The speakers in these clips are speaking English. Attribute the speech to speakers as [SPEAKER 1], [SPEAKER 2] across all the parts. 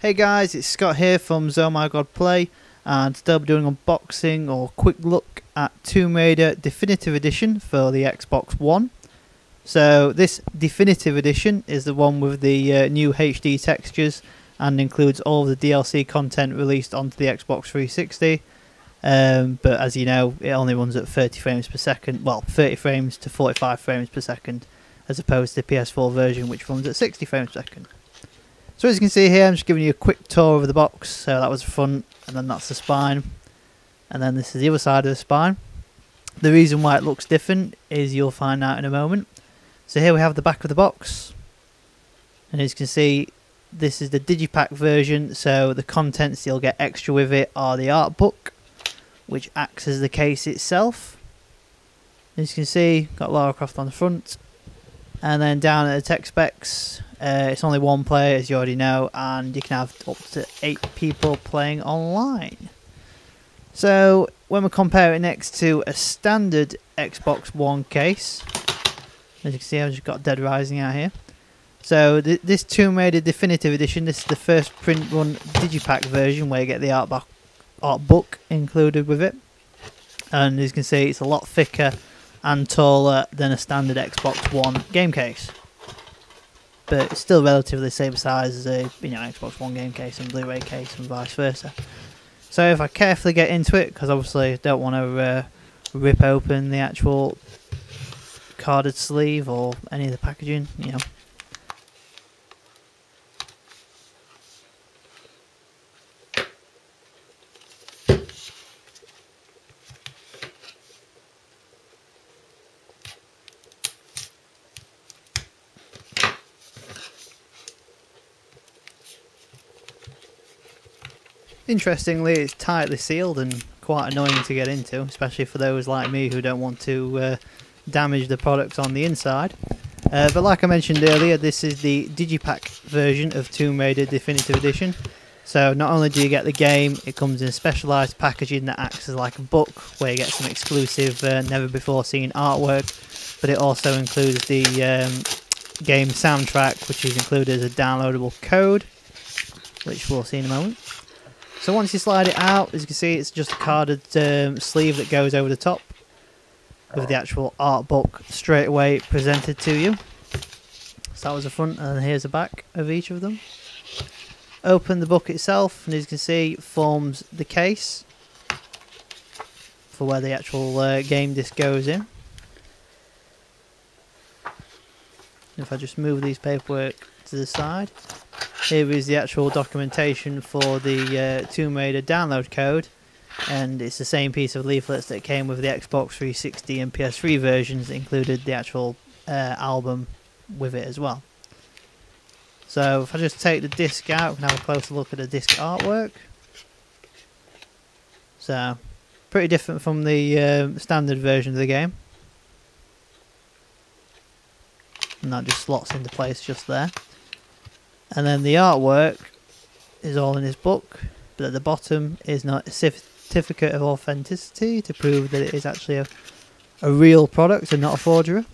[SPEAKER 1] Hey guys, it's Scott here from Oh My God Play, and today I'll be doing an unboxing or quick look at Tomb Raider Definitive Edition for the Xbox One. So this Definitive Edition is the one with the new HD textures and includes all of the DLC content released onto the Xbox 360. But as you know, it only runs at 30 frames per second, well 30 frames to 45 frames per second, as opposed to the PS4 version which runs at 60 frames per second. So as you can see here, I'm just giving you a quick tour of the box. So that was the front, and then that's the spine, and then this is the other side of the spine. The reason why it looks different is you'll find out in a moment. So here we have the back of the box, and as you can see, this is the Digi-Pack version, so the contents you'll get extra with it are the art book, which acts as the case itself. As you can see, got Lara Croft on the front, and then down at the tech specs, it's only one player, as you already know, and you can have up to 8 people playing online. So when we compare it next to a standard Xbox One case, as you can see, I've just got Dead Rising out here. So this Tomb Raider Definitive Edition, this is the first print run Digi-Pack version where you get the art book included with it. And as you can see, it's a lot thicker and taller than a standard Xbox One game case, but it's still relatively the same size as a Xbox One game case and Blu-ray case and vice versa. So if I carefully get into it, because obviously I don't want to rip open the actual carded sleeve or any of the packaging, Interestingly, it's tightly sealed and quite annoying to get into, especially for those like me who don't want to damage the products on the inside. But like I mentioned earlier, this is the Digi-Pack version of Tomb Raider Definitive Edition. So not only do you get the game, it comes in specialised packaging that acts as like a book, where you get some exclusive, never before seen artwork, but it also includes the game soundtrack, which is included as a downloadable code, which we'll see in a moment. So once you slide it out, as you can see, it's just a carded sleeve that goes over the top with the actual art book straight away presented to you. So that was the front, and here's the back of each of them. Open the book itself, and as you can see, it forms the case for where the actual game disc goes in. If I just move these paperwork to the side, here is the actual documentation for the Tomb Raider download code, and it's the same piece of leaflets that came with the Xbox 360 and PS3 versions that included the actual album with it as well. So if I just take the disc out, we can have a closer look at the disc artwork. So pretty different from the standard version of the game, and that just slots into place just there. And then the artwork is all in this book, but at the bottom is not a certificate of authenticity to prove that it is actually a real product and not a forgery.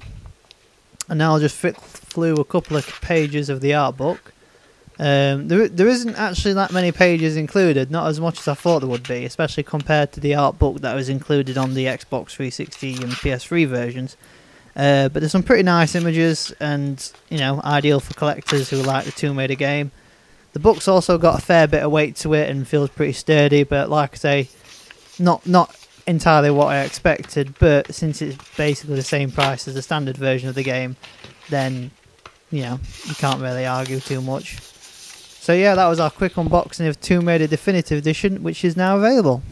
[SPEAKER 1] And now I'll just flick through a couple of pages of the art book. There isn't actually that many pages included, not as much as I thought there would be, especially compared to the art book that was included on the Xbox 360 and PS3 versions. But there's some pretty nice images, and ideal for collectors who like the Tomb Raider game. The book's also got a fair bit of weight to it and feels pretty sturdy, but like I say, not entirely what I expected. But since it's basically the same price as the standard version of the game, then you can't really argue too much. So yeah, that was our quick unboxing of Tomb Raider Definitive Edition, which is now available.